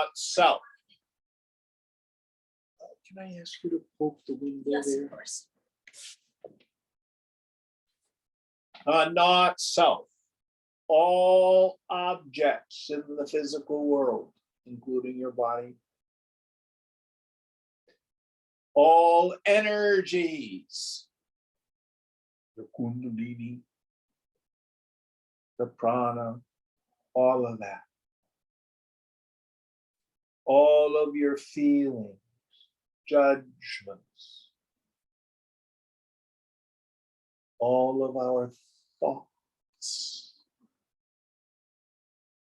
not self. Can I ask you to poke the window there? Yes, of course. Not self. All objects in the physical world, including your body, all energies, the kundalini, the prana, all of that, all of your feelings, judgments, all of our thoughts,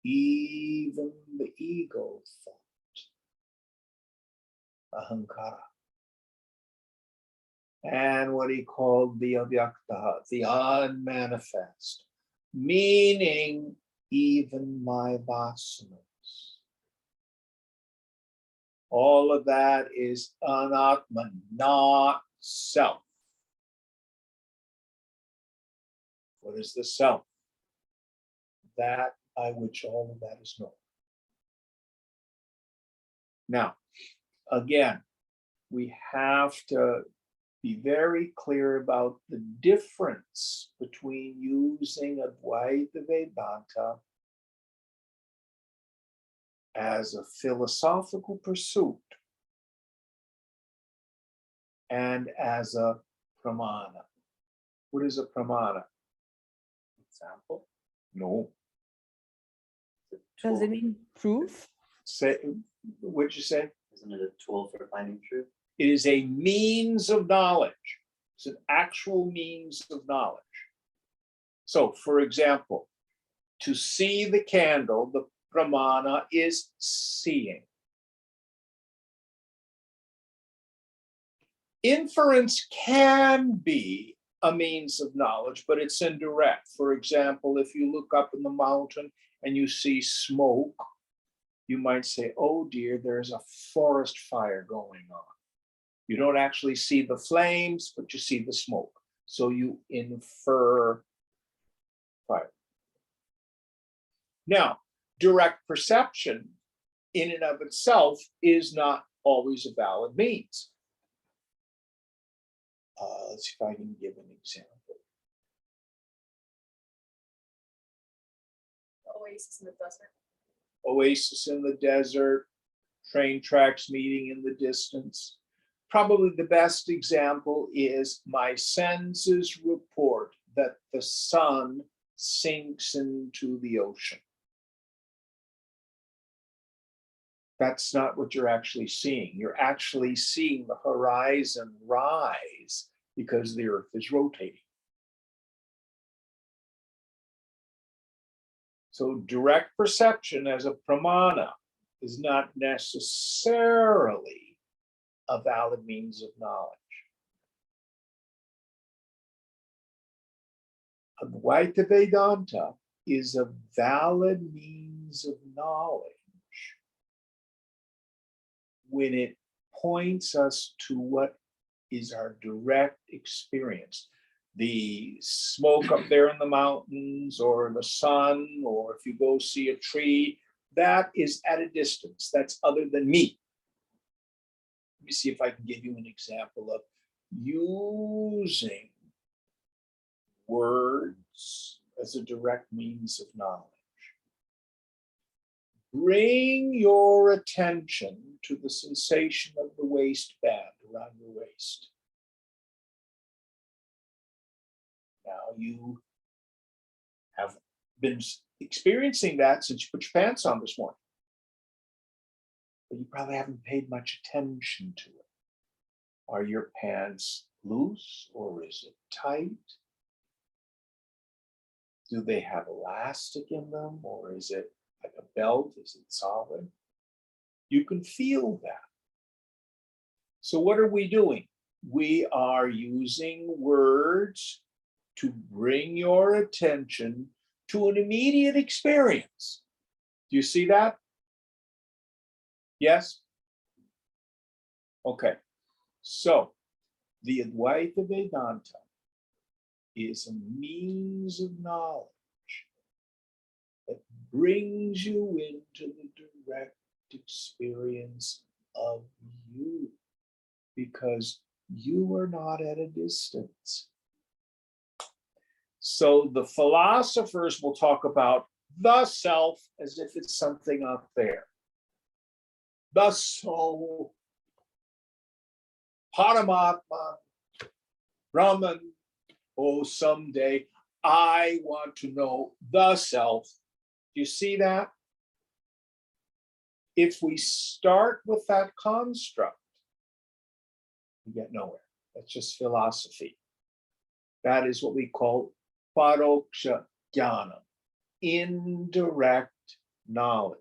even the ego thought, ahankara, and what he called the avyakta, the unmanifest, meaning even my vasanas. All of that is anatman, not self. What is the self? That by which all of that is known. Now, again, we have to be very clear about the difference between using Advaita Vedanta as a philosophical pursuit and as a pramana. What is a pramana? Example? No. Does it mean proof? Say, what'd you say? Isn't it a tool for finding truth? It is a means of knowledge. It's an actual means of knowledge. So, for example, to see the candle, the pramana is seeing. Inference can be a means of knowledge, but it's indirect. For example, if you look up in the mountain and you see smoke, you might say, oh dear, there's a forest fire going on. You don't actually see the flames, but you see the smoke. So you infer fire. Now, direct perception in and of itself is not always a valid means. Let's see if I can give an example. Oasis in the desert. Oasis in the desert, train tracks meeting in the distance. Probably the best example is my senses report that the sun sinks into the ocean. That's not what you're actually seeing. You're actually seeing the horizon rise because the earth is rotating. So direct perception as a pramana is not necessarily a valid means of knowledge. Advaita Vedanta is a valid means of knowledge when it points us to what is our direct experience. The smoke up there in the mountains, or the sun, or if you go see a tree, that is at a distance. That's other than me. Let me see if I can give you an example of using words as a direct means of knowledge. Bring your attention to the sensation of the waistband around your waist. Now you have been experiencing that since you put your pants on this morning. But you probably haven't paid much attention to it. Are your pants loose or is it tight? Do they have elastic in them, or is it like a belt? Is it solid? You can feel that. So what are we doing? We are using words to bring your attention to an immediate experience. Do you see that? Yes? Okay. So the Advaita Vedanta is a means of knowledge that brings you into the direct experience of you, because you are not at a distance. So the philosophers will talk about the self as if it's something up there. The soul, Paramatma, Brahman. Oh, someday I want to know the self. Do you see that? If we start with that construct, we get nowhere. That's just philosophy. That is what we call paroksha jnana, indirect knowledge.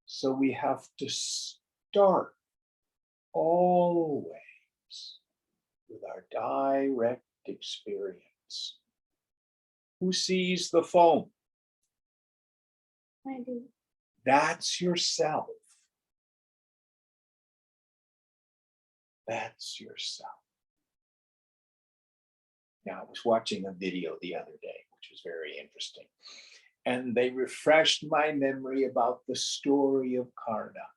So we have to start always with our direct experience. Who sees the phone? I do. That's yourself. That's yourself. Now, I was watching a video the other day, which was very interesting. And they refreshed my memory about the story of Karna.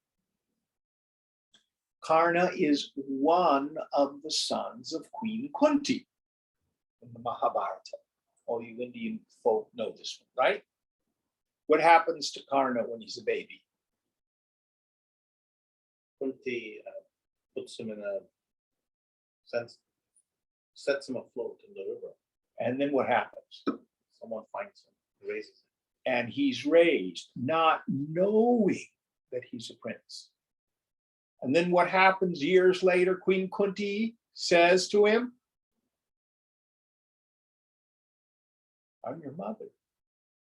Karna is one of the sons of Queen Kunti in the Mahabharata. All you Indian folk know this one, right? What happens to Karna when he's a baby? Kunti puts him in a sense, sets him afloat in the river. And then what happens? Someone finds him, raises him. And he's raised not knowing that he's a prince. And then what happens years later? Queen Kunti says to him, I'm your mother.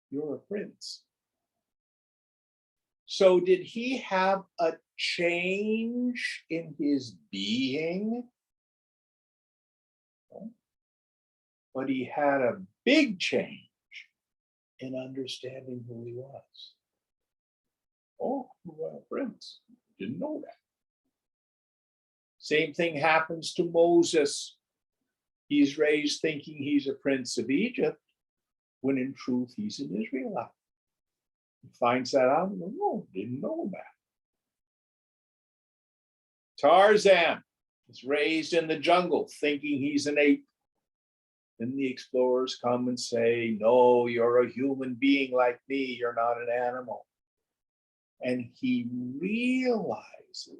You're a prince. So did he have a change in his being? No. But he had a big change in understanding who he was. Oh, well, prince. Didn't know that. Same thing happens to Moses. He's raised thinking he's a prince of Egypt, when in truth he's an Israelite. He finds that out, no, didn't know that. Tarzan is raised in the jungle thinking he's an ape. Then the explorers come and say, no, you're a human being like me, you're not an animal. And he realizes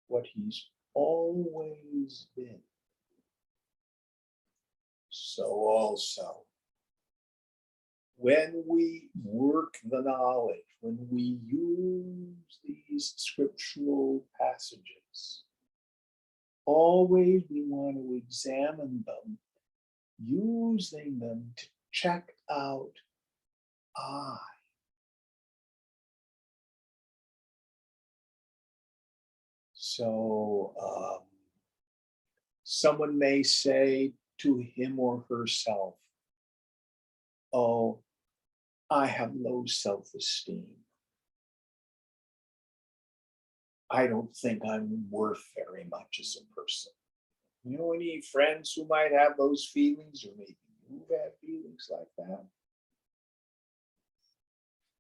what he's always been. So also, when we work the knowledge, when we use these scriptural passages, always we want to examine them, using them to check out I. So someone may say to him or herself, oh, I have low self-esteem. I don't think I'm worth very much as a person. You know any friends who might have those feelings, or maybe you've had feelings like that?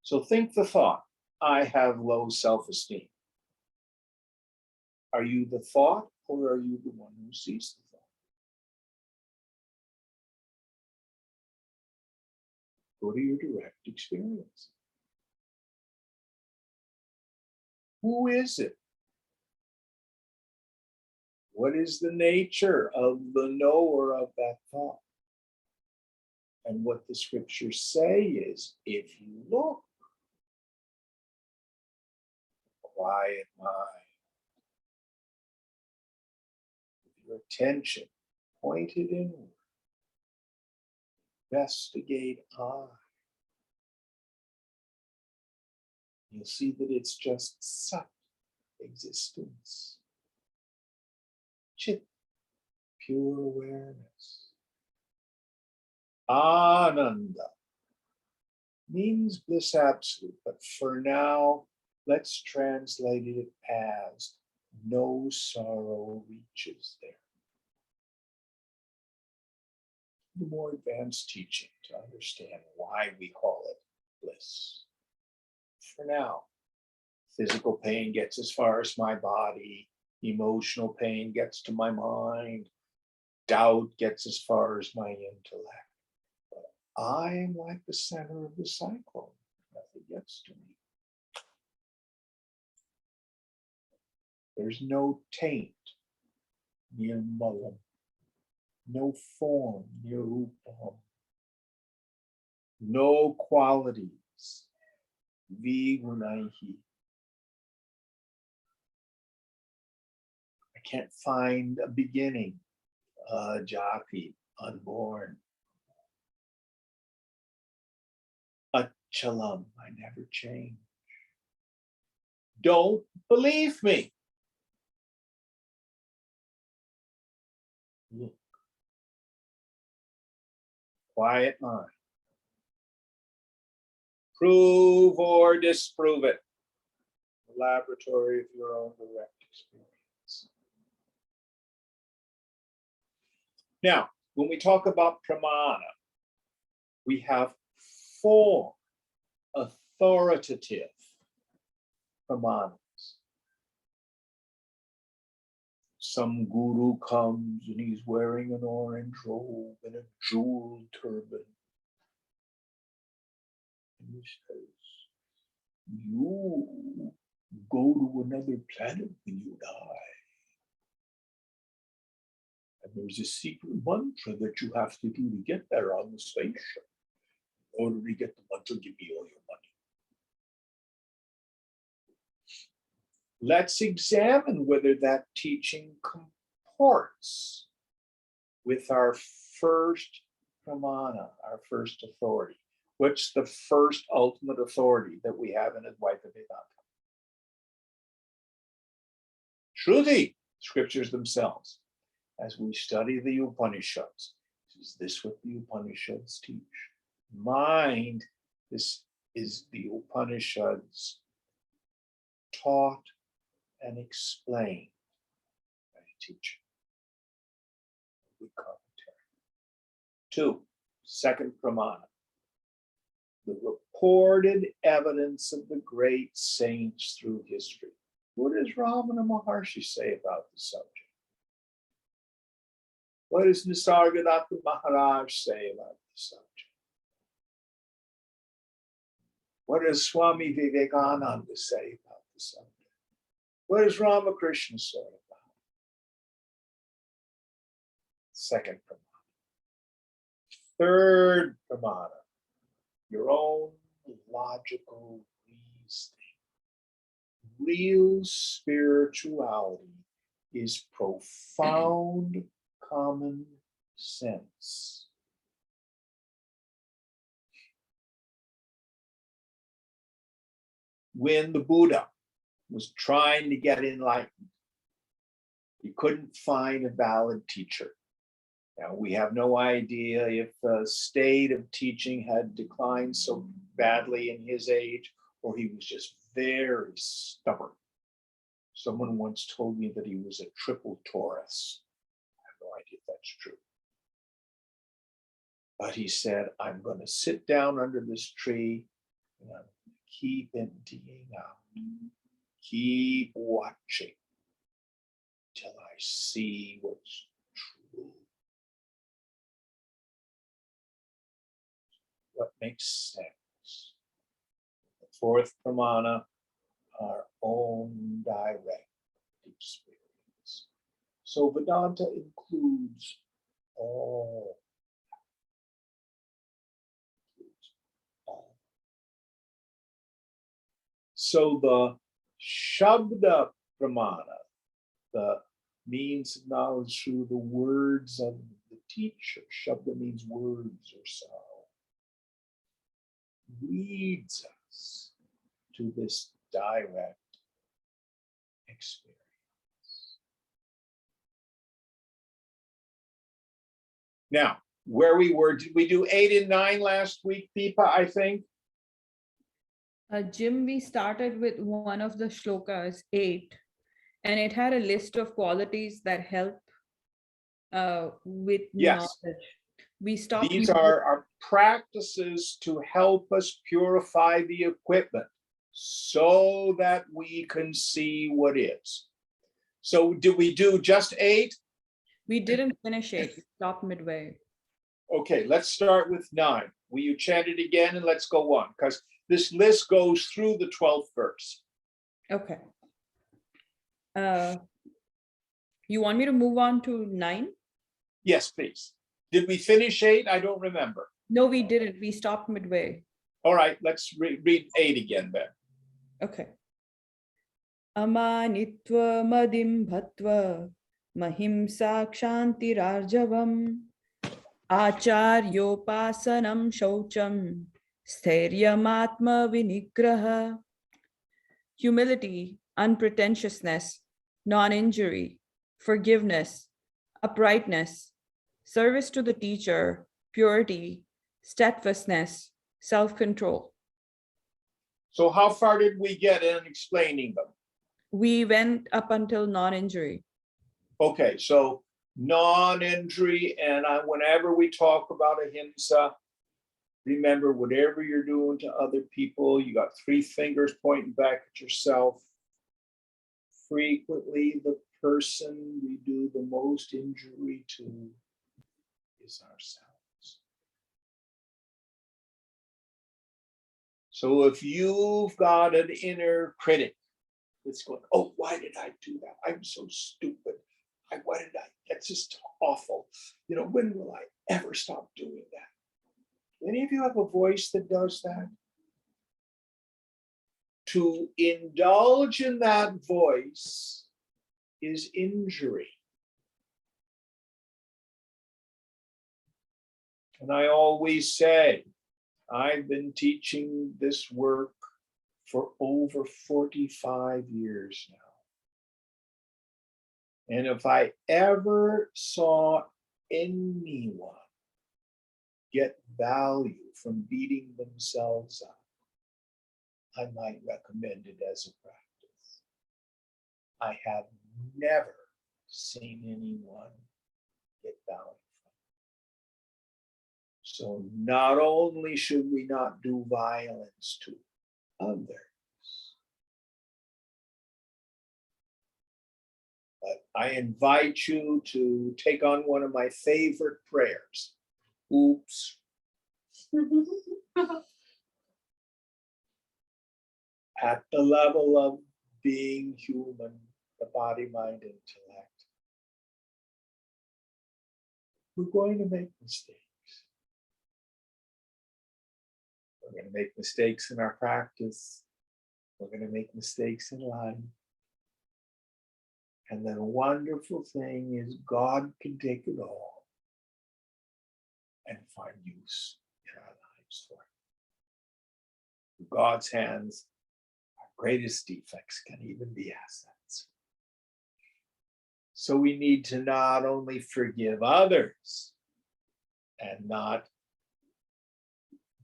So think the thought, I have low self-esteem. Are you the thought, or are you the one who sees the thought? Go to your direct experience. Who is it? What is the nature of the knower of that thought? And what the scriptures say is, if you look, quiet mind, with your attention pointed inward, investigate I. You'll see that it's just Sat, existence. Chit, pure awareness. Ananda means bliss absolute, but for now, let's translate it as no sorrow reaches there. The more advanced teaching to understand why we call it bliss. for now. Physical pain gets as far as my body. Emotional pain gets to my mind. Doubt gets as far as my intellect. But I am like the center of the cyclone. Nothing gets to me. There's no taint near Mullam, no form near Upam, no qualities, Vigunaihi. I can't find a beginning, Jati, unborn. Achalam, I never change. Don't believe me. Look. Quiet mind. Prove or disprove it. The laboratory of your own direct experience. Now, when we talk about pramana, we have 4 authoritative pramanas. Some guru comes and he's wearing an orange robe and a jeweled turban. And he says, you go to another planet when you die. And there's a secret mantra that you have to do to get there on the station. In order to get the mantra, give me all your money. Let's examine whether that teaching comports with our first pramana, our first authority. What's the first ultimate authority that we have in Advaita Vedanta? Shruti, scriptures themselves. As we study the Upanishads, is this what the Upanishads teach? Mind, this is the Upanishads taught and explained by a teacher. Good commentary. 2, second pramana. The reported evidence of the great saints through history. What does Ramana Maharshi say about the subject? What does Nisargadatta Maharaj say about the subject? What does Swami Vivekananda say about the subject? What does Ramakrishna say about it? Second pramana. Third pramana. Your own logical reasoning. Real spirituality is profound common sense. When the Buddha was trying to get enlightened, he couldn't find a valid teacher. Now, we have no idea if the state of teaching had declined so badly in his age, or he was just very stubborn. Someone once told me that he was a triple Taurus. I have no idea if that's true. But he said, I'm going to sit down under this tree and I'm going to keep emptying out, keep watching till I see what's true. What makes sense. The fourth pramana, our own direct experience. So Vedanta includes all. So the Shabda pramana, the means of knowledge through the words of the teacher, Shabda means words or sound, leads us to this direct experience. Now, where we were, did we do 8 and 9 last week, Deepa, I think? Jim, we started with one of the shlokas, 8, and it had a list of qualities that help with Yes. knowledge. We stopped. These are our practices to help us purify the equipment so that we can see what is. So did we do just 8? We didn't finish 8. We stopped midway. Okay, let's start with 9. Will you chant it again and let's go on, because this list goes through the 12th verse. Okay. You want me to move on to 9? Yes, please. Did we finish 8? I don't remember. No, we didn't. We stopped midway. All right, let's read 8 again then. Okay. Amanitva madim bhatva mahimsa kshantirarjavam acharyopasanam shaucham sthairyam vinigraha. Humility, unpretentiousness, non-injury, forgiveness, uprightness, service to the teacher, purity, steadfastness, self-control. So how far did we get in explaining them? We went up until non-injury. Okay, so non-injury, and whenever we talk about ahimsa, remember whatever you're doing to other people, you got 3 fingers pointing back at yourself. Frequently, the person we do the most injury to is ourselves. So if you've got an inner critic that's going, oh, why did I do that? I'm so stupid. Why did I? That's just awful. When will I ever stop doing that? Any of you have a voice that does that? To indulge in that voice is injury. And I always say, I've been teaching this work for over 45 years now. And if I ever saw anyone get value from beating themselves up, I might recommend it as a practice. I have never seen anyone get value from it. So not only should we not do violence to others, but I invite you to take on one of my favorite prayers. Oops. At the level of being human, the body, mind, intellect, we're going to make mistakes. We're going to make mistakes in our practice. We're going to make mistakes in life. And the wonderful thing is God can take it all and find use in our lives for it. In God's hands, our greatest defects can even be assets. So we need to not only forgive others and not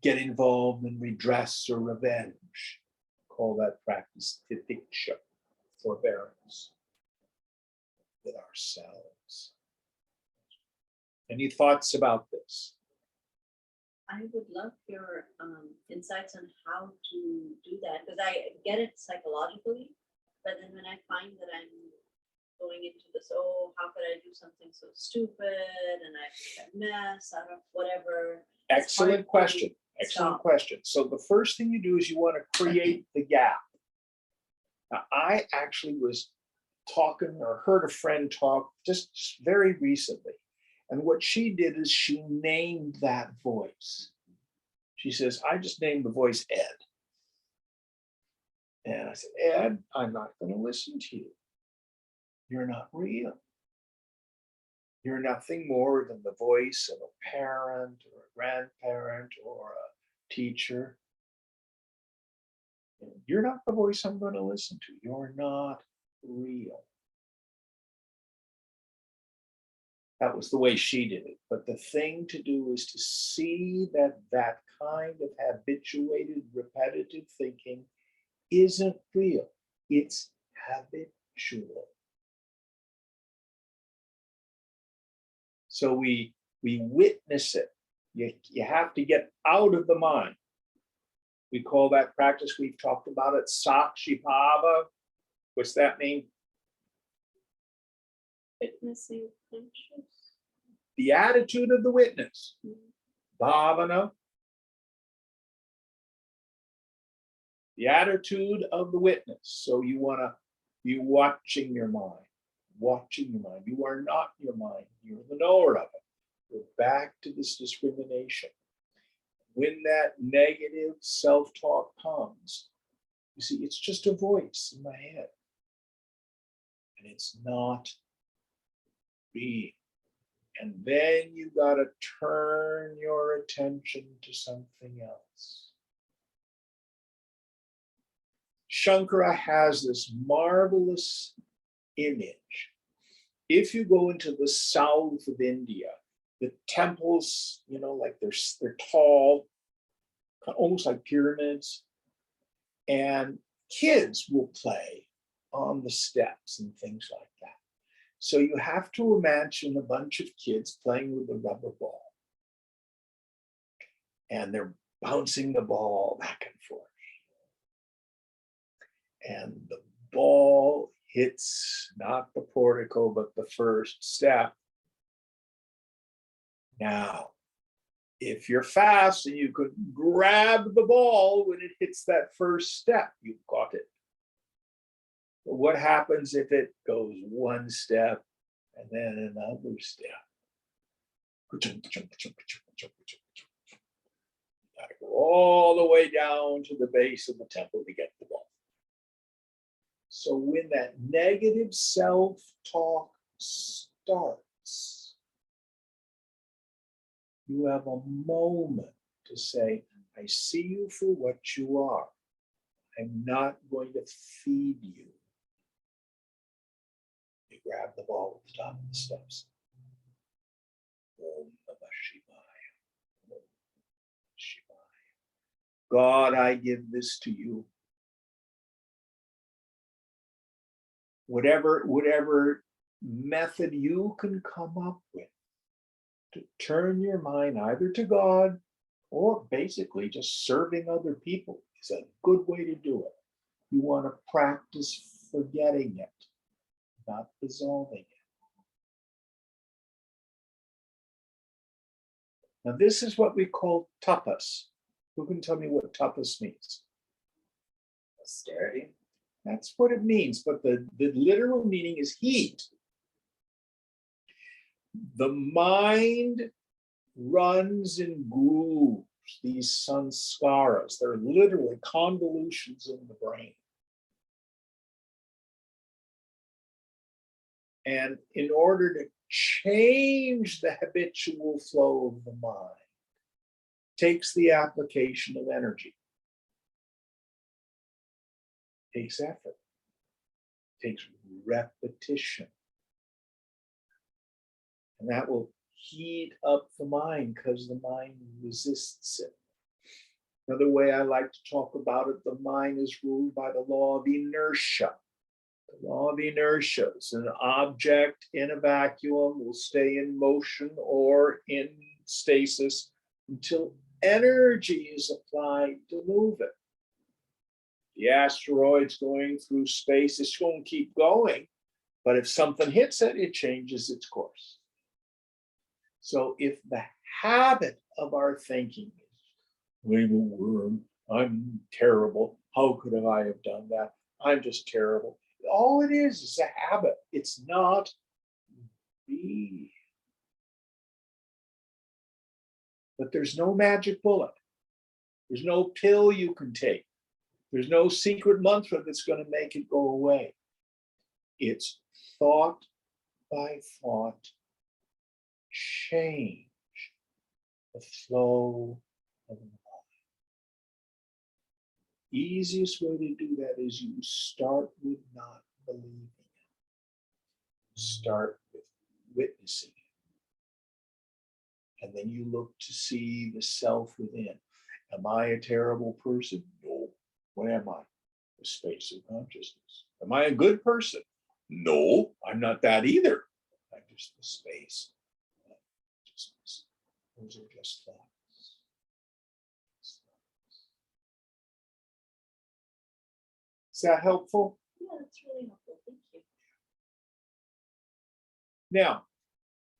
get involved in redress or revenge. Call that practice titiksha, forbearance with ourselves. Any thoughts about this? I would love your insights on how to do that, because I get it psychologically, but then when I find that I'm going into this, oh, how could I do something so stupid and I make a mess out of whatever. Excellent question. Excellent question. So the first thing you do is you want to create the gap. Now, I actually was talking or heard a friend talk just very recently. And what she did is she named that voice. She says, I just named the voice Ed. And I said, Ed, I'm not going to listen to you. You're not real. You're nothing more than the voice of a parent or a grandparent or a teacher. You're not the voice I'm going to listen to. You're not real. That was the way she did it. But the thing to do is to see that that kind of habituated, repetitive thinking isn't real. It's habitual. So we witness it. You have to get out of the mind. We call that practice, we've talked about it, Sakshibhava. What's that mean? Witnessing conscious. The attitude of the witness. Bhavana. The attitude of the witness. So you want to be watching your mind. Watching your mind. You are not your mind. You're the knower of it. We're back to this discrimination. When that negative self-talk comes, you see, it's just a voice in my head. And it's not being. And then you got to turn your attention to something else. Shankara has this marvelous image. If you go into the south of India, the temples, like they're tall, almost like pyramids, and kids will play on the steps and things like that. So you have to imagine a bunch of kids playing with a rubber ball. And they're bouncing the ball back and forth. And the ball hits not the portico, but the first step. Now, if you're fast and you could grab the ball when it hits that first step, you've got it. But what happens if it goes one step and then another step? You gotta go all the way down to the base of the temple to get the ball. So when that negative self-talk starts, you have a moment to say, I see you for what you are. I'm not going to feed you. You grab the ball at the top of the steps. Om Namah Shivaya. Om Namah Shivaya. God, I give this to you. Whatever method you can come up with to turn your mind either to God or basically just serving other people is a good way to do it. You want to practice forgetting it, not dissolving it. Now, this is what we call tapas. Who can tell me what tapas means? Austerity. That's what it means, but the literal meaning is heat. The mind runs in grooves, these sanskaras. They're literally convolutions in the brain. And in order to change the habitual flow of the mind, takes the application of energy. Takes effort, takes repetition. And that will heat up the mind because the mind resists it. Another way I like to talk about it, the mind is ruled by the law of inertia. The law of inertia is an object in a vacuum will stay in motion or in stasis until energy is applied to move it. The asteroid's going through space, it's going to keep going, but if something hits it, it changes its course. So if the habit of our thinking is, I'm a worm, I'm terrible, how could I have done that? I'm just terrible. All it is a habit. It's not me. But there's no magic bullet. There's no pill you can take. There's no secret mantra that's going to make it go away. It's thought by thought change the flow of the mind. Easiest way to do that is you start with not believing it. Start with witnessing it. And then you look to see the self within. Am I a terrible person? No. What am I? The space of consciousness. Am I a good person? No, I'm not that either. I'm just the space of consciousness. Those are just thoughts. that helpful? Yeah, that's really helpful. Thank you. Now,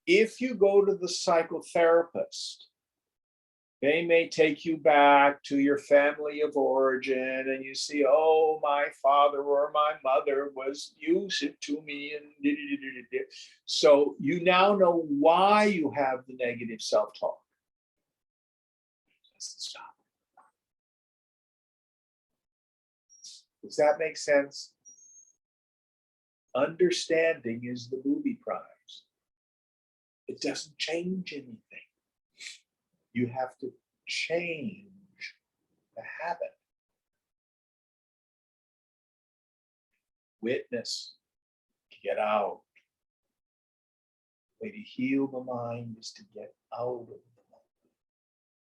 if you go to the psychotherapist, they may take you back to your family of origin and you see, oh, my father or my mother was abusive to me. And so you now know why you have the negative self-talk. Doesn't stop. Does that make sense? Understanding is the booby prize. It doesn't change anything. You have to change the habit. Witness, get out. The way to heal the mind is to get out of the mind.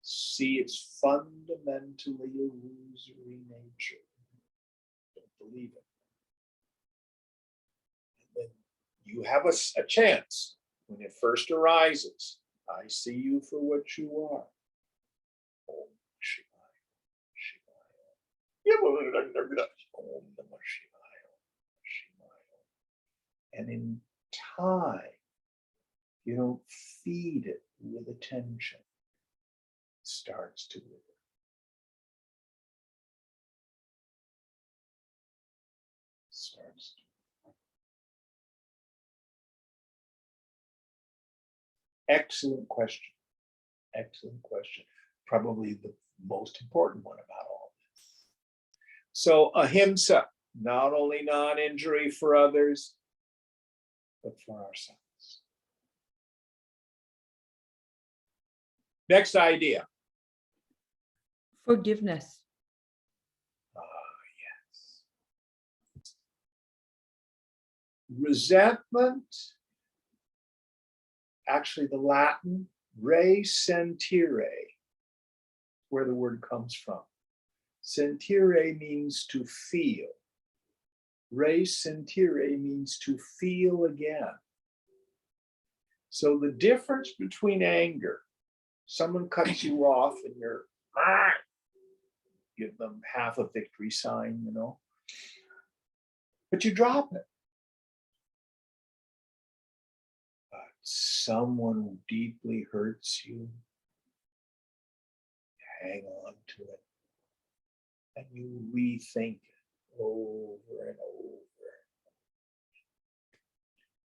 See its fundamentally illusory nature. Don't believe it. And then you have a chance when it first arises. I see you for what you are. Om Shivaya, Shivaya. Om Namah Shivaya, Shivaya. And in time, you don't feed it with attention. It starts to wither. Starts to. Excellent question. Excellent question. Probably the most important one about all this. So ahimsa, not only non-injury for others, but for ourselves. Next idea. Forgiveness. Yes. Resentment, actually the Latin, resentire, where the word comes from. Sentire means to feel. Resentire means to feel again. So the difference between anger, someone cuts you off and you're, give them half a victory sign, you know, but you drop it. But someone who deeply hurts you, hang on to it, and you rethink it over and over.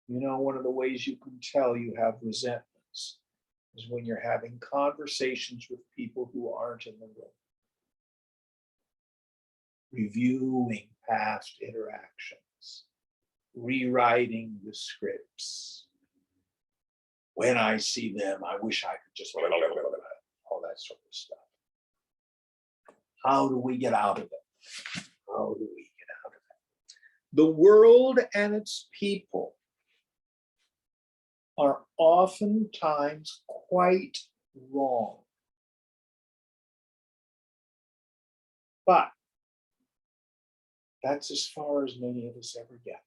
You know, one of the ways you can tell you have resentments is when you're having conversations with people who aren't in the room, reviewing past interactions, rewriting the scripts. When I see them, I wish I could just all that sort of stuff. How do we get out of it? How do we get out of it? The world and its people are oftentimes quite wrong. But that's as far as many of us ever get.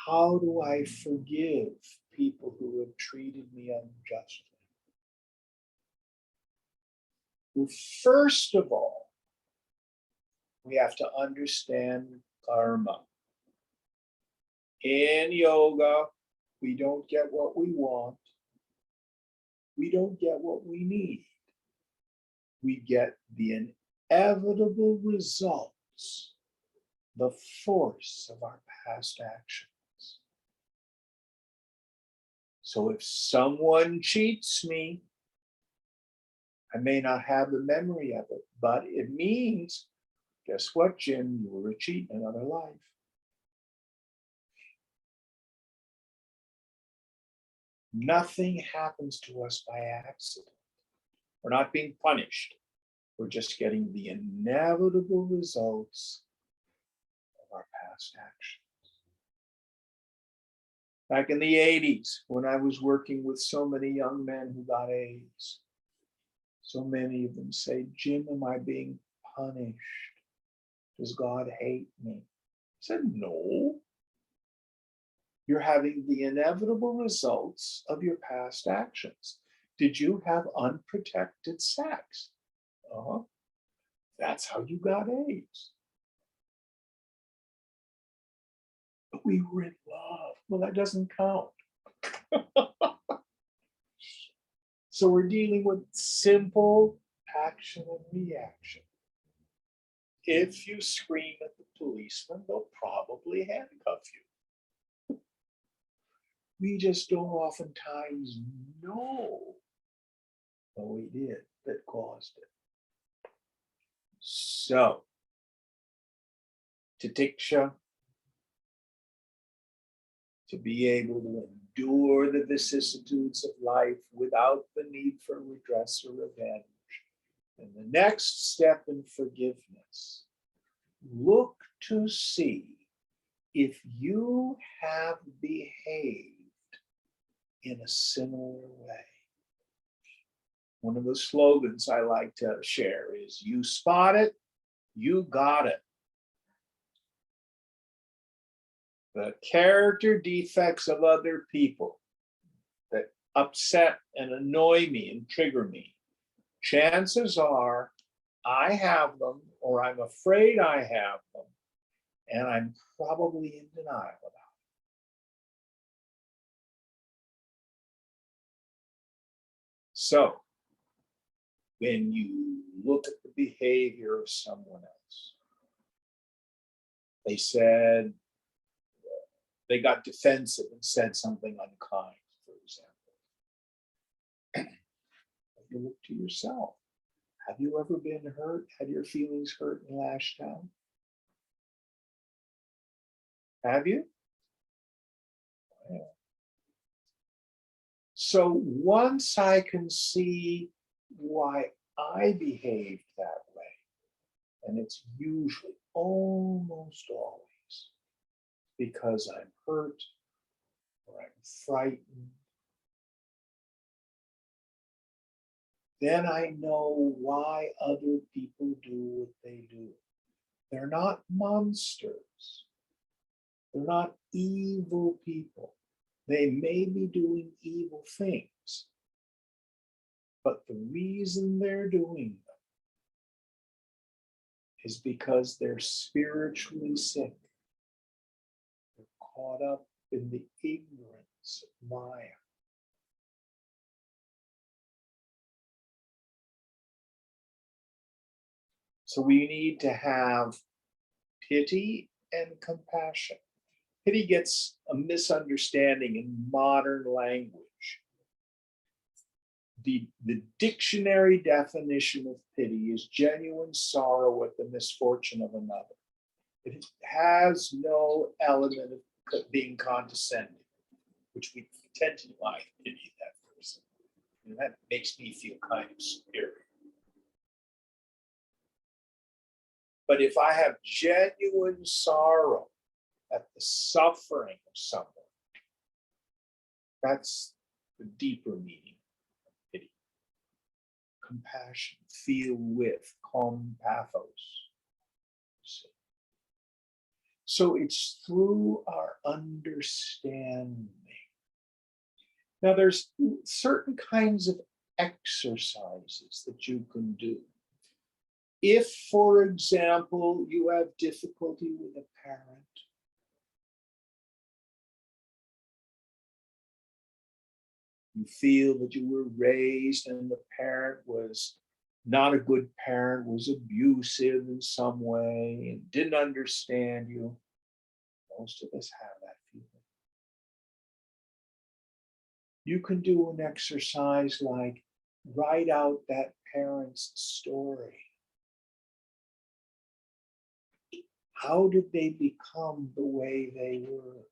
How do I forgive people who have treated me unjustly? Well, first of all, we have to understand karma. In yoga, we don't get what we want. We don't get what we need. We get the inevitable results, the force of our past actions. So if someone cheats me, I may not have the memory of it, but it means, guess what, Jim? You were a cheat in another life. Nothing happens to us by accident. We're not being punished. We're just getting the inevitable results of our past actions. Back in the 80s, when I was working with so many young men who got AIDS, so many of them say, Jim, am I being punished? Does God hate me? I said, no. You're having the inevitable results of your past actions. Did you have unprotected sex? That's how you got AIDS. But we were in love. Well, that doesn't count. So we're dealing with simple action and reaction. If you scream at the policeman, they'll probably handcuff you. We just don't oftentimes know what we did that caused it. So, Titiksha, to be able to endure the vicissitudes of life without the need for redress or revenge. And the next step in forgiveness, look to see if you have behaved in a similar way. One of the slogans I like to share is, you spot it, you got it. The character defects of other people that upset and annoy me and trigger me, chances are I have them, or I'm afraid I have them, and I'm probably in denial about it. So, when you look at the behavior of someone else, they said, they got defensive and said something unkind, for example. You look to yourself. Have you ever been hurt? Had your feelings hurt and lashed out? Have you? Yeah. So once I can see why I behaved that way, and it's usually almost always because I'm hurt or I'm frightened, then I know why other people do what they do. They're not monsters. They're not evil people. They may be doing evil things, but the reason they're doing them is because they're spiritually sick. They're caught up in the ignorance of Maya. So we need to have pity and compassion. Pity gets a misunderstanding in modern language. The dictionary definition of pity is genuine sorrow at the misfortune of another. It has no element of being condescending, which we tend to like pity that person. And that makes me feel kind of superior. But if I have genuine sorrow at the suffering of someone, that's the deeper meaning of pity. Compassion, feel with, pathos. So it's through our understanding. Now there's certain kinds of exercises that you can do. If, for example, you have difficulty with a parent, you feel that you were raised and the parent was not a good parent, was abusive in some way, and didn't understand you. Most of us have that feeling. You can do an exercise like write out that parent's story. How did they become the way they were?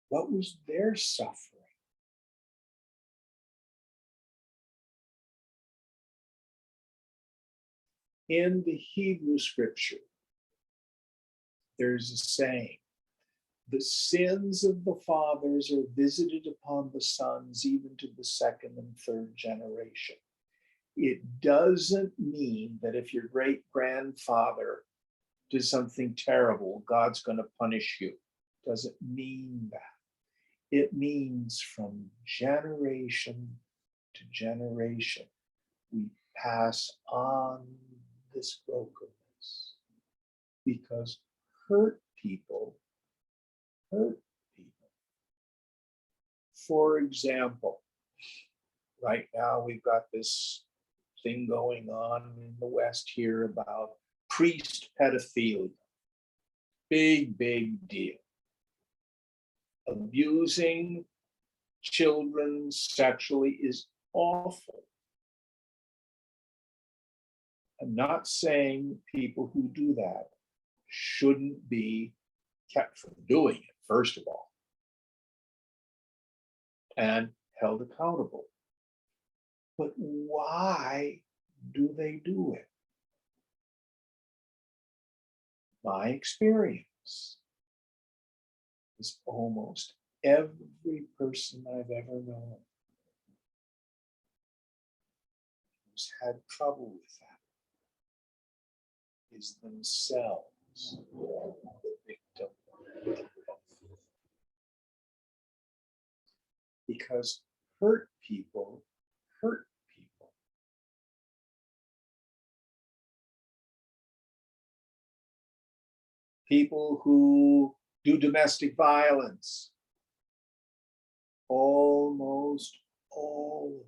What was their suffering? In the Hebrew scripture, there's a saying, the sins of the fathers are visited upon the sons, even to the second and third generation. It doesn't mean that if your great grandfather did something terrible, God's going to punish you. It doesn't mean that. It means from generation to generation, we pass on this brokenness, because hurt people hurt people. For example, right now we've got this thing going on in the West here about priest pedophilia. Big, big deal. Abusing children sexually is awful. I'm not saying people who do that shouldn't be kept from doing it, first of all, and held accountable. But why do they do it? My experience is almost every person I've ever known who's had trouble with that is themselves the victim of it. Because hurt people hurt people. People who do domestic violence, almost all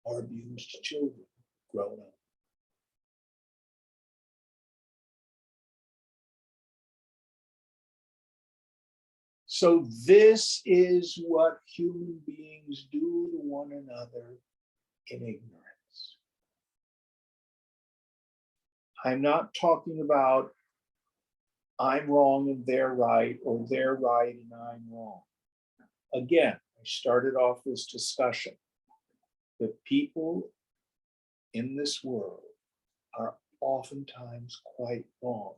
of them are abused children grown up. So this is what human beings do to one another in ignorance. I'm not talking about I'm wrong and they're right, or they're right and I'm wrong. Again, I started off this discussion. The people in this world are oftentimes quite wrong,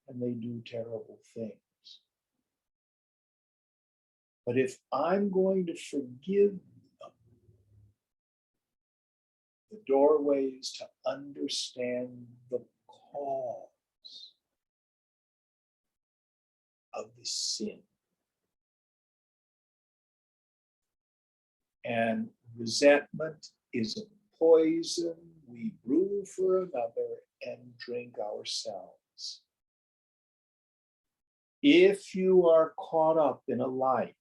and they do terrible things. But if I'm going to forgive them, the doorway is to understand the cause of the sin. And resentment is a poison we brew for another and drink ourselves. If you are caught up in a life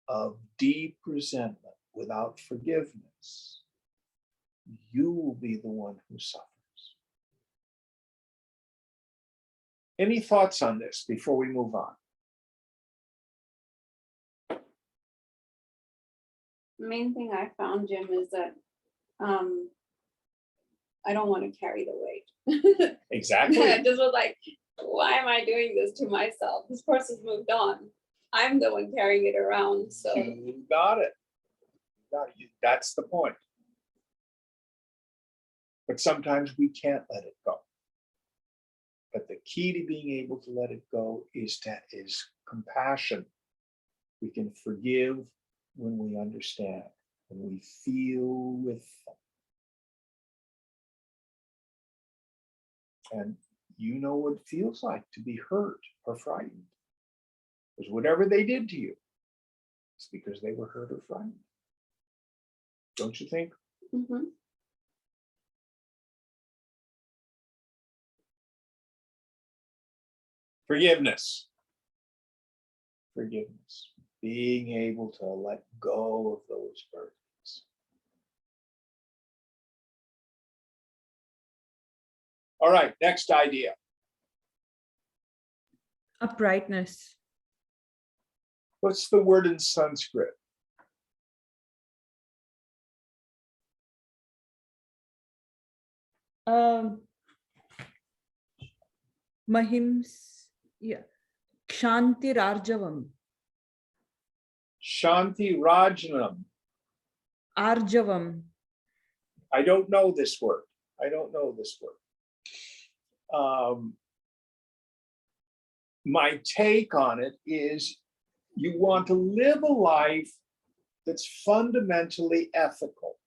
of deep resentment without forgiveness, you will be the one who suffers. Any thoughts on this before we move on? The main thing I found, Jim, is that I don't want to carry the weight. Exactly. I just was like, why am I doing this to myself? This person's moved on. I'm the one carrying it around. So You got it. That's the point. But sometimes we can't let it go. But the key to being able to let it go is compassion. We can forgive when we understand, when we feel with them. And you know what it feels like to be hurt or frightened. Because whatever they did to you, it's because they were hurt or frightened. Don't you think? mhm. Forgiveness. Forgiveness. Being able to let go of those burdens. All right, next idea. Uprightness. What's the word in Sanskrit? Mahims, yeah. Kshanti Arjavam. Shanti Rajanam. Arjavam. I don't know this word. I don't know this word. My take on it is you want to live a life that's fundamentally ethical.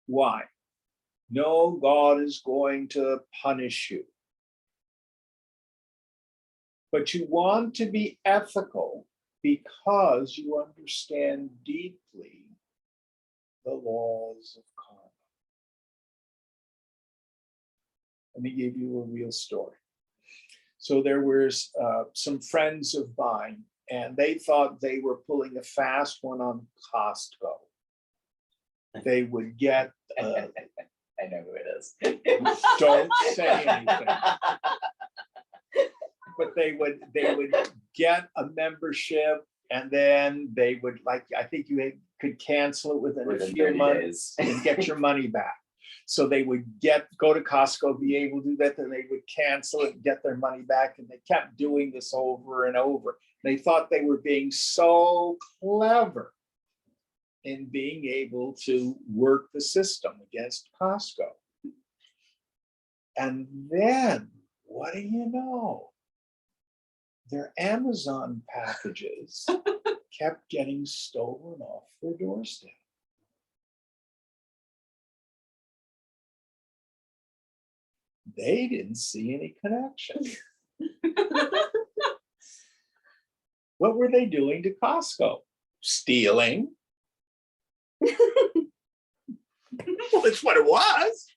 Why? No, God is going to punish you. But you want to be ethical because you understand deeply the laws of karma. Let me give you a real story. So there was some friends of mine, and they thought they were pulling a fast one on Costco. They would get, I know who it is. don't say anything, but they would get a membership, and then they would, like, I think you could cancel it within a Within few 30 months days. and get your money back. So they would go to Costco, be able to do that, then they would cancel it and get their money back. And they kept doing this over and over. They thought they were being so clever in being able to work the system against Costco. And then, what do you know? Their Amazon packages kept getting stolen off their doorstep. They didn't see any connection. What were they doing to Costco? Stealing. Well, that's what it was.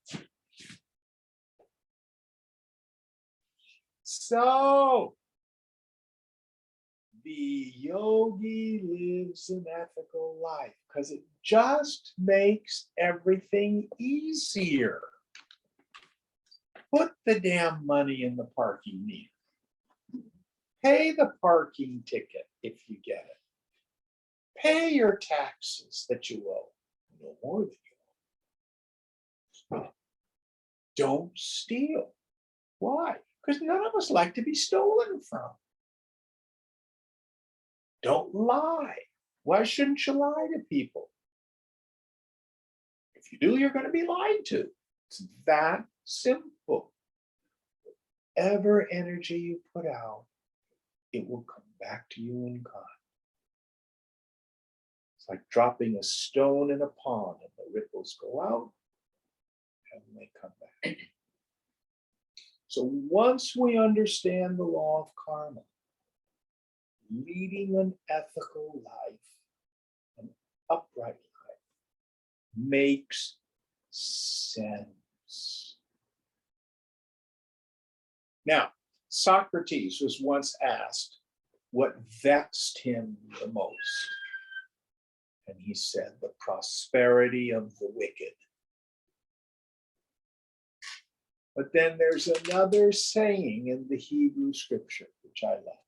So, the yogi lives an ethical life because it just makes everything easier. Put the damn money in the parking meter. Pay the parking ticket if you get it. Pay your taxes that you owe, no more than you owe. Don't steal. Why? Because none of us like to be stolen from. Don't lie. Why shouldn't you lie to people? If you do, you're going to be lied to. It's that simple. Whatever energy you put out, it will come back to you in kind. It's like dropping a stone in a pond, and the ripples go out and they come back. So once we understand the law of karma, leading an ethical life, an upright life, makes sense. Now, Socrates was once asked what vexed him the most. And he said, the prosperity of the wicked. But then there's another saying in the Hebrew scripture, which I love.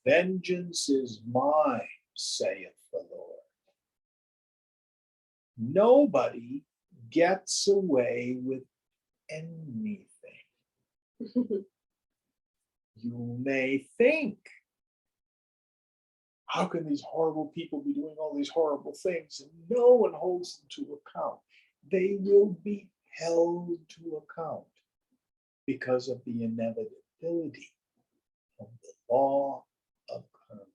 Vengeance is mine, saith the Lord. Nobody gets away with anything. You may think, how can these horrible people be doing all these horrible things and no one holds them to account? They will be held to account because of the inevitability of the law of karma.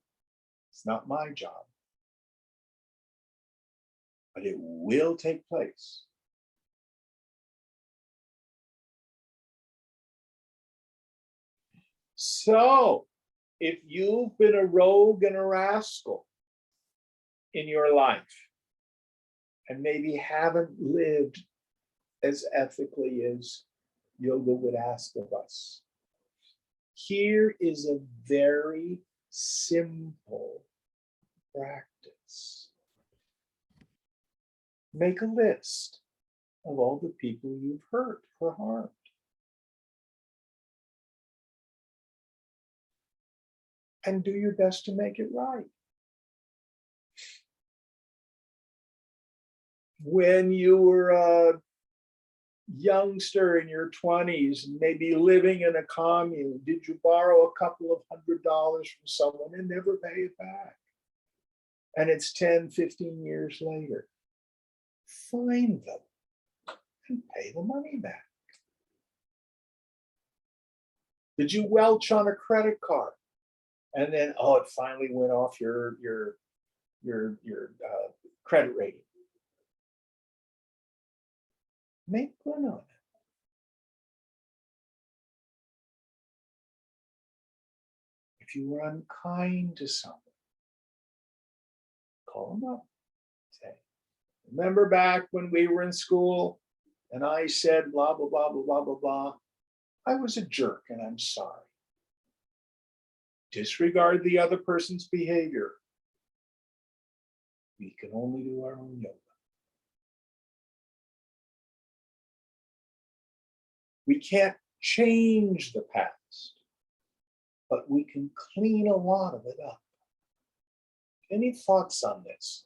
It's not my job, but it will take place. So, if you've been a rogue and a rascal in your life and maybe haven't lived as ethically as yoga would ask of us, here is a very simple practice. Make a list of all the people you've hurt or harmed. And do your best to make it right. When you were a youngster in your 20s, maybe living in a commune, did you borrow a couple of $100 from someone and never pay it back? And it's 10, 15 years later. Find them and pay the money back. Did you welch on a credit card? And then, it finally went off your credit rating. Make good on it. If you were unkind to someone, call them up. Say, remember back when we were in school and I said blah, blah, blah, blah, blah, blah, blah. I was a jerk and I'm sorry. Disregard the other person's behavior. We can only do our own yoga. We can't change the past, but we can clean a lot of it up. Any thoughts on this?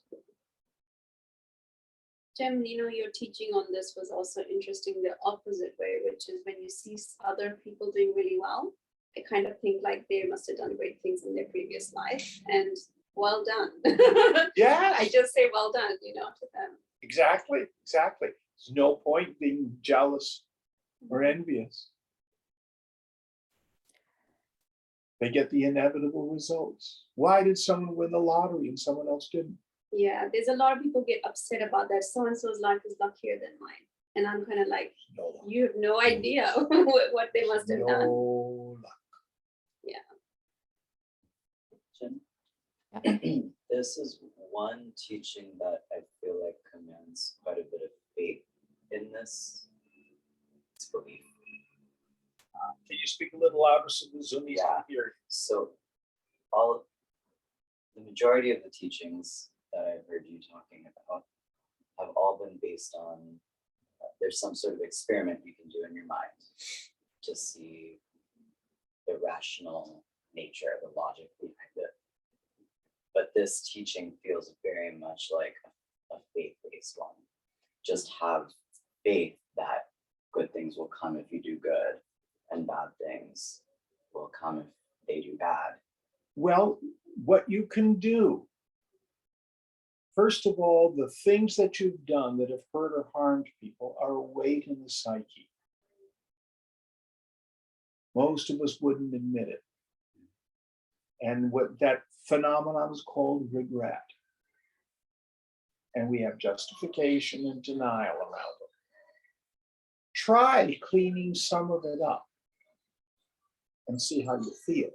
Jim, your teaching on this was also interesting the opposite way, which is when you see other people doing really well, I kind of think like they must have done great things in their previous life and well done. Yeah, I just say well done, to them. exactly. There's no point being jealous or envious. They get the inevitable results. Why did someone win the lottery and someone else didn't? Yeah, there's a lot of people get upset about that. So-and-so's life is luckier than mine. And I'm kind of like, No luck. you have no idea what they must have done. No luck. Jim? This is one teaching that I feel like commands quite a bit of faith in this. It's belief. Can you speak a little louder so the Zoomies can hear? So the majority of the teachings that I've heard you talking about have all been based on there's some sort of experiment you can do in your mind to see the rational nature, the logic behind it. But this teaching feels very much like a faith-based one. Just have faith that good things will come if you do good, and bad things will come if they do bad. Well, what you can do, first of all, the things that you've done that have hurt or harmed people are a weight in the psyche. Most of us wouldn't admit it. And what that phenomenon is called regret. And we have justification and denial around it. Try cleaning some of it up and see how you feel.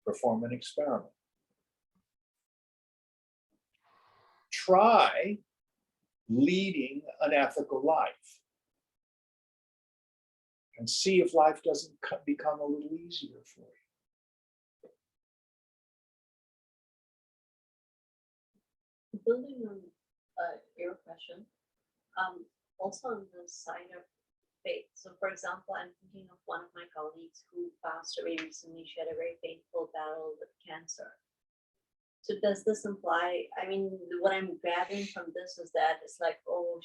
Perform an experiment. Try leading an ethical life and see if life doesn't become a little easier for you. Building on your question, also on the side of faith. So for example, I'm thinking of one of my colleagues who passed away recently. She had a very painful battle with cancer. So does this imply, I mean, what I'm gathering from this is that it's like, oh,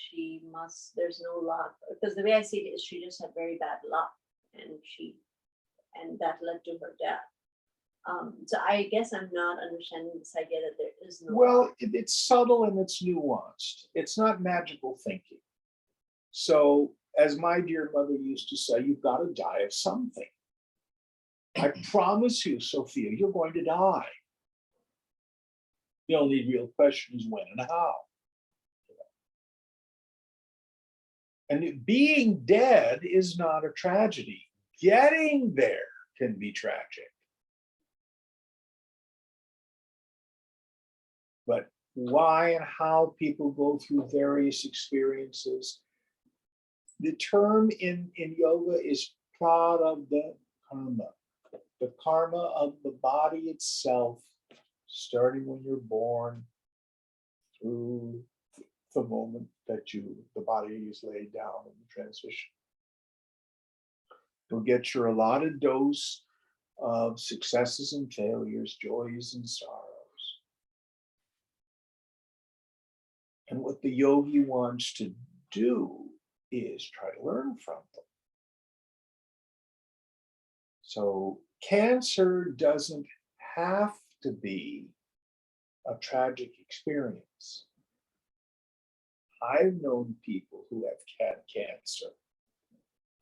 there's no luck. Because the way I see it is she just had very bad luck and that led to her death. So I guess I'm not understanding this idea that there is no Well, luck. it's subtle and it's nuanced. It's not magical thinking. So, as my dear mother used to say, you've got to die of something. I promise you, Sophia, you're going to die. The only real question is when and how. And being dead is not a tragedy. Getting there can be tragic. But why and how people go through various experiences. The term in yoga is prarabdha karma. The karma of the body itself, starting when you're born through the moment that the body is laid down in the transition. You'll get your allotted dose of successes and failures, joys and sorrows. And what the yogi wants to do is try to learn from them. So cancer doesn't have to be a tragic experience. I've known people who have had cancer,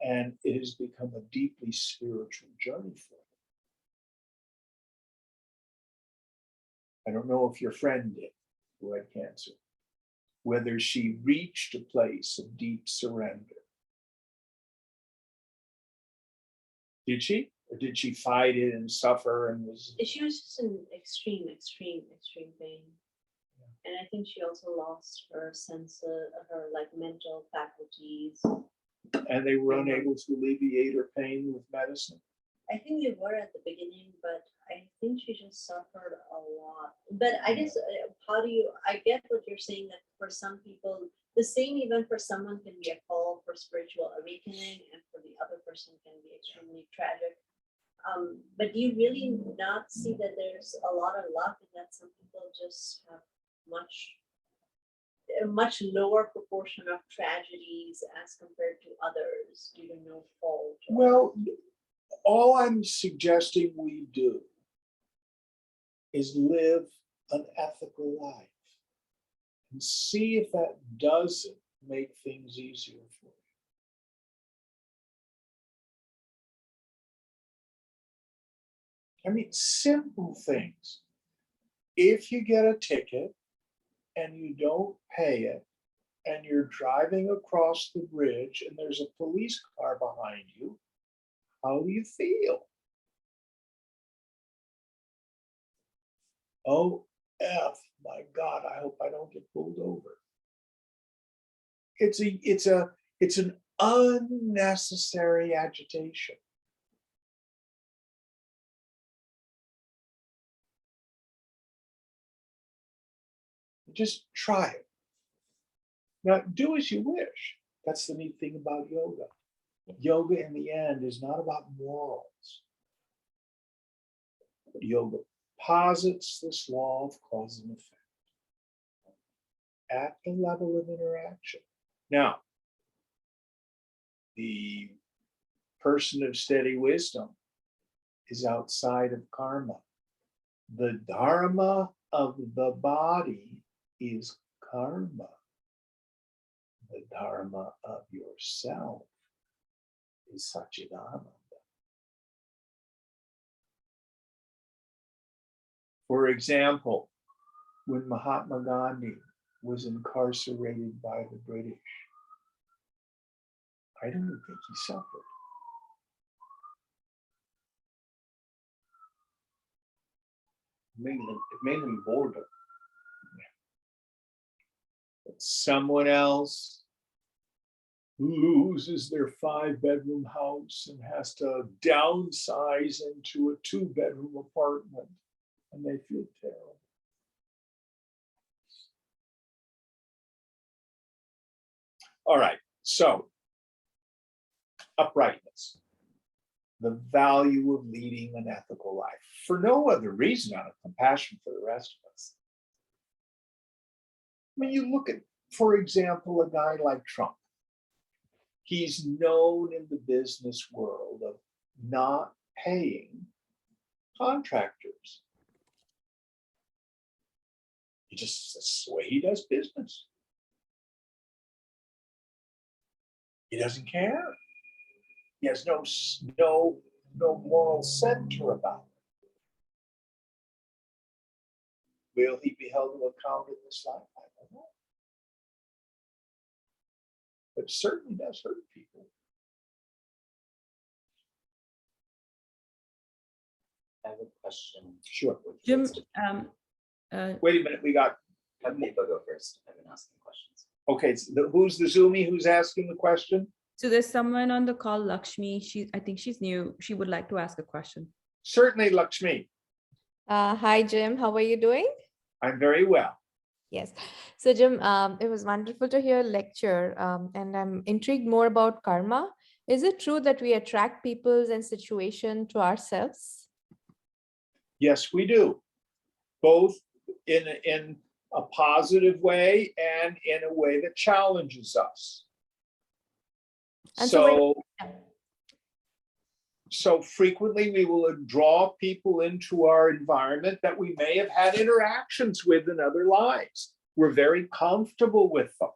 and it has become a deeply spiritual journey for them. I don't know if your friend did, who had cancer, whether she reached a place of deep surrender Did she? Or did she fight it and suffer and was? She was just in extreme pain. And I think she also lost her sense of her like mental faculties. And they were unable to alleviate her pain with medicine? I think they were at the beginning, but I think she just suffered a lot. But I guess, I get what you're saying, that for some people, the same event for someone can be a call for spiritual awakening, and for the other person can be extremely tragic. But do you really not see that there's a lot of luck, and that some people just have a much lower proportion of tragedies as compared to others due to no fault? Well, all I'm suggesting we do is live an ethical life and see if that doesn't make things easier for you. I mean, simple things. If you get a ticket and you don't pay it, and you're driving across the bridge and there's a police car behind you, how do you feel? Oh, my God, I hope I don't get pulled over. It's an unnecessary agitation. Just try it. Now, do as you wish. That's the neat thing about yoga. Yoga, in the end, is not about morals. Yoga posits this law of cause and effect at the level of interaction. Now, the person of steady wisdom is outside of karma. The dharma of the body is karma. The dharma of yourself is Satchidananda. For example, when Mahatma Gandhi was incarcerated by the British, I don't think he suffered. It made him bolder. But someone else loses their 5-bedroom house and has to downsize into a 2-bedroom apartment, and they feel terrible. All right, so uprightness, the value of leading an ethical life, for no other reason out of compassion for the rest of us. I mean, you look at, for example, a guy like Trump. He's known in the business world of not paying contractors. That's the way he does business. He doesn't care. He has no moral center about it. Will he be held to account in this life? I don't know. But it certainly does hurt people. I have a question. Sure. with Jim, regards to- Wait a minute, we got, Have Deepa go first. I've been asking questions. okay, who's the Zoomie who's asking the question? So there's someone on the call, Lakshmi. I think she's new. She would like to ask a question. Certainly, Lakshmi. Hi, Jim. How are you doing? I'm very well. Yes. So, Jim, it was wonderful to hear a lecture, and I'm intrigued more about karma. Is it true that we attract peoples and situation to ourselves? Yes, we do. Both in a positive way and in a way that challenges us. And So frequently we will draw people into our environment that we may have had interactions with in other lives. We're very comfortable with them.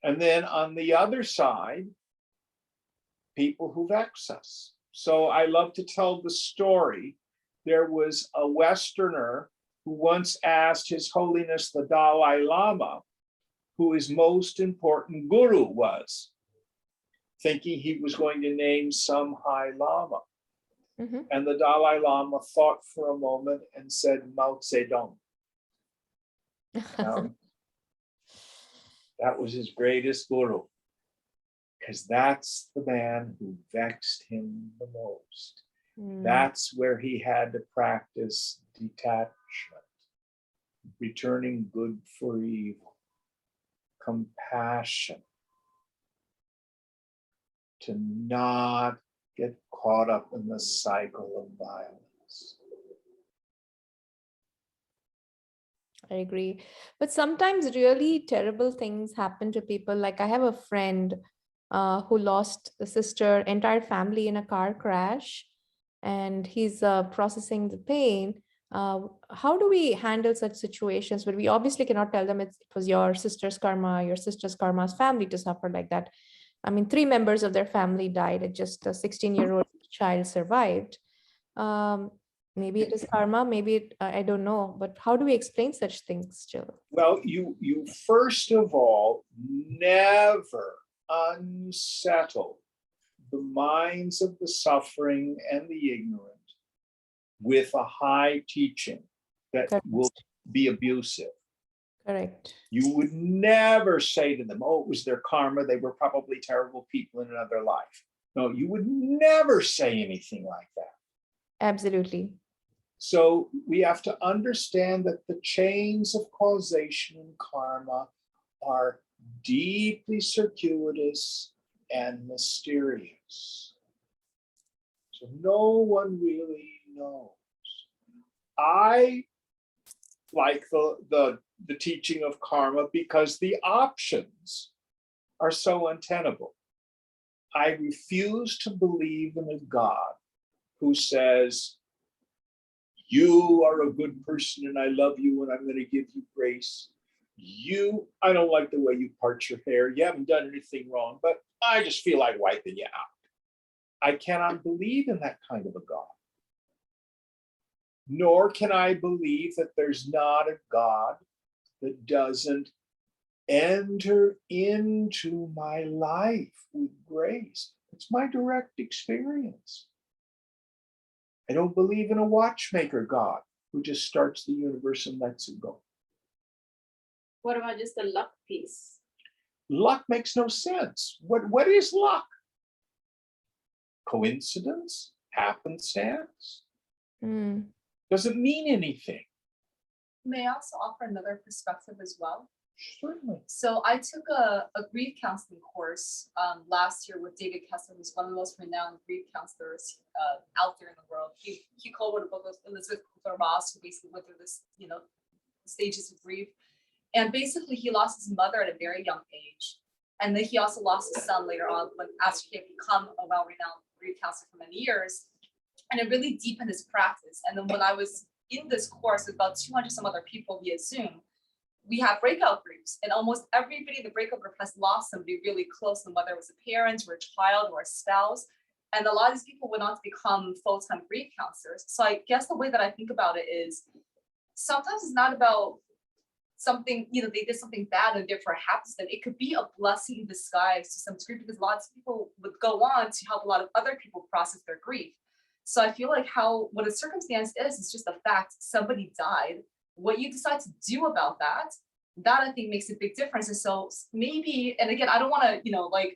And then on the other side, people who vex us. So I love to tell the story. There was a Westerner who once asked His Holiness the Dalai Lama who his most important guru was. thinking he was going to name some high lama. Mhm. And the Dalai Lama thought for a moment and said, Mao Zedong. Now, that was his greatest guru, because that's the man who vexed him the most. Mm. That's where he had to practice detachment, returning good for evil, compassion, to not get caught up in the cycle of violence. I agree. But sometimes really terrible things happen to people. Like I have a friend who lost a sister, entire family in a car crash, and he's processing the pain. How do we handle such situations where we obviously cannot tell them it was your sister's karma's family to suffer like that? I mean, 3 members of their family died, and just a 16-year-old child survived. Maybe it is karma, maybe I don't know, but how do we explain such things, Jill? Well, you first of all never unsettle the minds of the suffering and the ignorant with a high teaching that Correct. will be abusive. Correct. You would never say to them, oh, it was their karma. They were probably terrible people in another life. No, you would never say anything like that. Absolutely. So we have to understand that the chains of causation and karma are deeply circuitous and mysterious. So no one really knows. I like the teaching of karma because the options are so untenable. I refuse to believe in a God who says, you are a good person and I love you and I'm going to give you grace. I don't like the way you part your hair. You haven't done anything wrong, but I just feel like wiping you out. I cannot believe in that kind of a God. Nor can I believe that there's not a God that doesn't enter into my life with grace. It's my direct experience. I don't believe in a watchmaker God who just starts the universe and lets it go. What about just the luck piece? Luck makes no sense. What is luck? Coincidence? Happenstance? Mm. Doesn't mean anything. May I also offer another perspective as well? Certainly. So I took a grief counseling course last year with David Kessler, who's one of the most renowned grief counselors out there in the world. He co-wrote a book with Elizabeth Kubler-Ross, who basically went through this, stages of grief. And basically he lost his mother at a very young age. And then he also lost his son later on, when after he had become a well-renowned grief counselor for many years. And it really deepened his practice. And then when I was in this course with about 200 some other people via Zoom, we have breakout groups, and almost everybody in the breakout group has lost somebody really close, whether it was a parent or a child or a spouse. And a lot of these people went on to become full-time grief counselors. So I guess the way that I think about it is sometimes it's not about something, they did something bad and therefore it happens to them. It could be a blessing in disguise to some degree, because lots of people would go on to help a lot of other people process their grief. So I feel like what a circumstance is just the fact somebody died. What you decide to do about that I think makes a big difference. And so maybe, and again, I don't want to,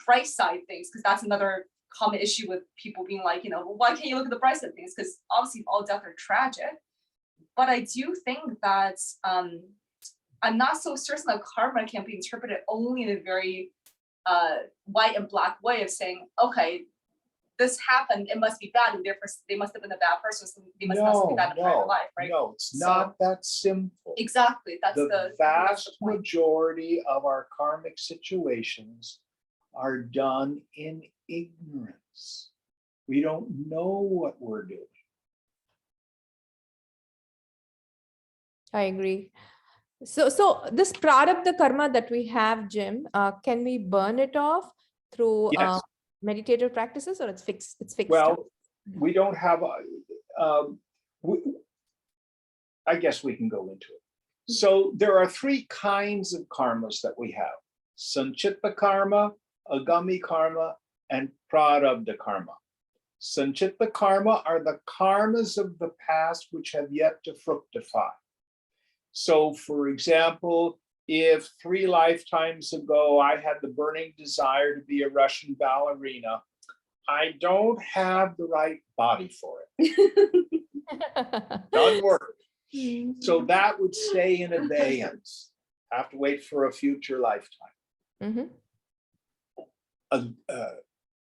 bright side things, because that's another common issue with people being like, well, why can't you look at the bright side of things? Because obviously all death are tragic. But I do think that I'm not so certain that karma can be interpreted only in a very white and black way of saying, okay, this happened, it must be bad, and therefore they must have been a bad person, so they must not be bad in prior life, right? No, it's not that simple. Exactly, that's The vast majority of our karmic situations are done in ignorance. We don't know what we're doing. I agree. So this prarabdha karma that we have, Jim, can we burn it off through Yes. meditative practices, or it's fixed? It's fixed. Well, we don't have I guess we can go into it. So there are 3 kinds of karmas that we have: sanchitta karma, agami karma, and prarabdha karma. Sanchita karma are the karmas of the past which have yet to fructify. So, for example, if 3 lifetimes ago I had the burning desire to be a Russian ballerina, I don't have the right body for it. Doesn't work. So that would stay in abeyance. Have to wait for a future lifetime.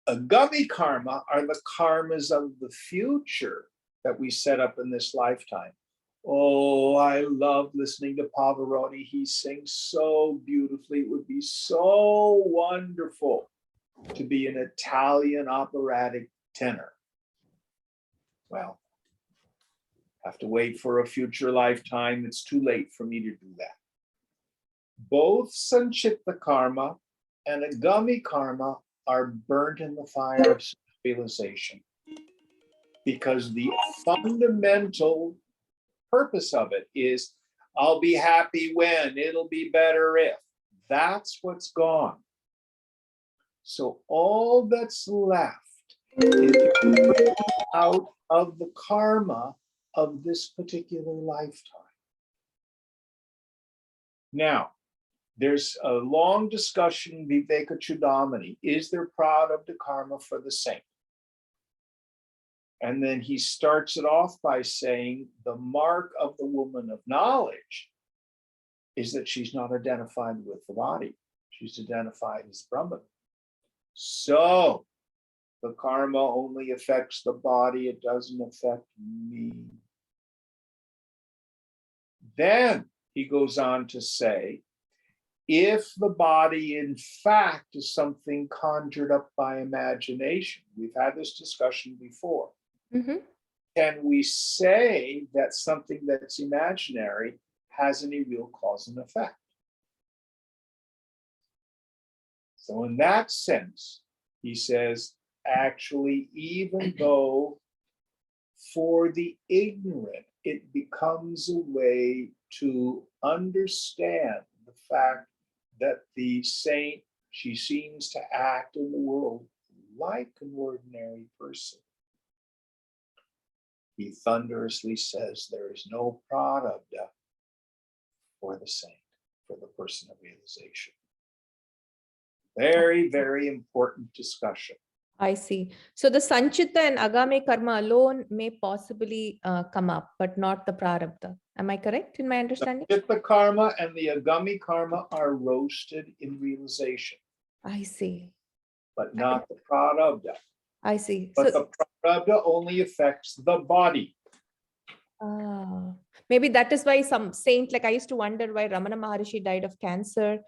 Agami karma are the karmas of the future that we set up in this lifetime. Oh, I love listening to Pavarotti. He sings so beautifully. It would be so wonderful to be an Italian operatic tenor. Well, have to wait for a future lifetime. It's too late for me to do that. Both Sanchita karma and agami karma are burnt in the fire of realization, because the fundamental purpose of it is, I'll be happy when, it'll be better if. That's what's gone. So all that's left is out of the karma of this particular lifetime. Now, there's a long discussion, Viveka Chudamani, is there prarabdha karma for the saint? And then he starts it off by saying the mark of the woman of knowledge is that she's not identified with the body. She's identified as Brahman. So the karma only affects the body, it doesn't affect me. Then he goes on to say, if the body in fact is something conjured up by imagination, we've had this discussion before, can we say that something that's imaginary has any real cause and effect? So in that sense, he says, actually, even though for the ignorant, it becomes a way to understand the fact that the saint, she seems to act in the world like an ordinary person. He thunderously says there is no prarabdha for the saint, for the person of realization. Very, very important discussion. I see. So the Sanchita and Agame karma alone may possibly come up, but not the prarabdha. Am I correct in my understanding? The Chitta karma and the agami karma are roasted in realization. I see. But not the prarabdha. I see. But So, the prarabdha only affects the body. maybe that is why some saint, like I used to wonder why Ramana Maharishi died of cancer.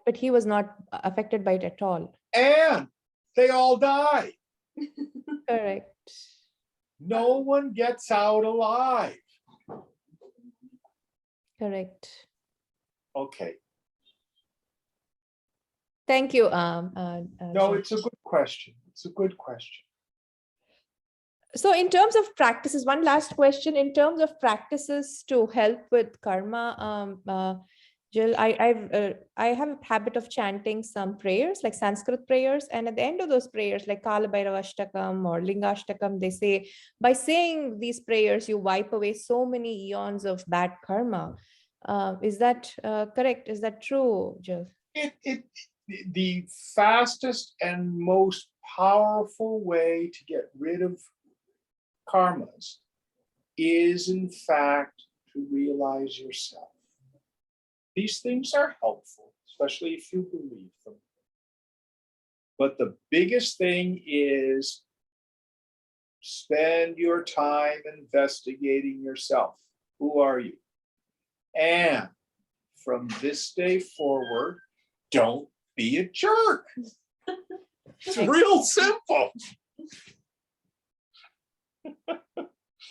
But he was not affected by it at all. And they all die. Correct. No one gets out alive. Correct. Okay. Thank you. No, it's a good question. It's a good question. So in terms of practices, one last question, in terms of practices to help with karma, Jill, I have a habit of chanting some prayers, like Sanskrit prayers. And at the end of those prayers, like Kala Bhairava Ashtakam or Lingashtakam, they say, by saying these prayers, you wipe away so many eons of bad karma. Is that correct? Is that true, Jill? The fastest and most powerful way to get rid of karmas is, in fact, to realize yourself. These things are helpful, especially if you believe them. But the biggest thing is spend your time investigating yourself. Who are you? And from this day forward, don't be a jerk. It's real simple.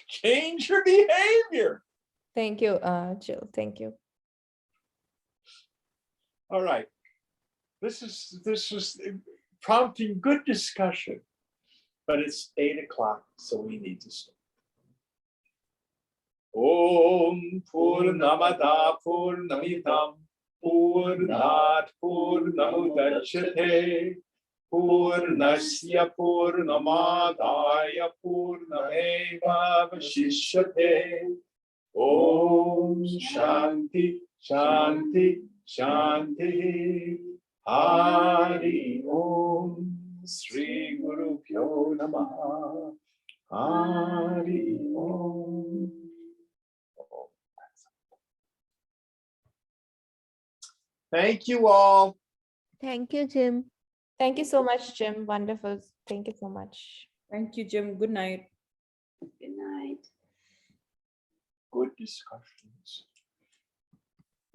Change your behavior. Thank you, Jill. Thank you. All right. This is prompting good discussion, but it's 8 o'clock, so we need to stop. Om Purnamada Purnamidam Purnat Purnamudachyate Purnasya Purnamadaya Purnamevavashishyate. Om Shanti Shanti Shanti. Hari Om. Sri Guru Pyo Namaha. Hari Om. Thank you all. Thank you, Jim. Thank you so much, Jim. Wonderful. Thank you so much. Thank you, Jim. Good night. Good night. Good discussions.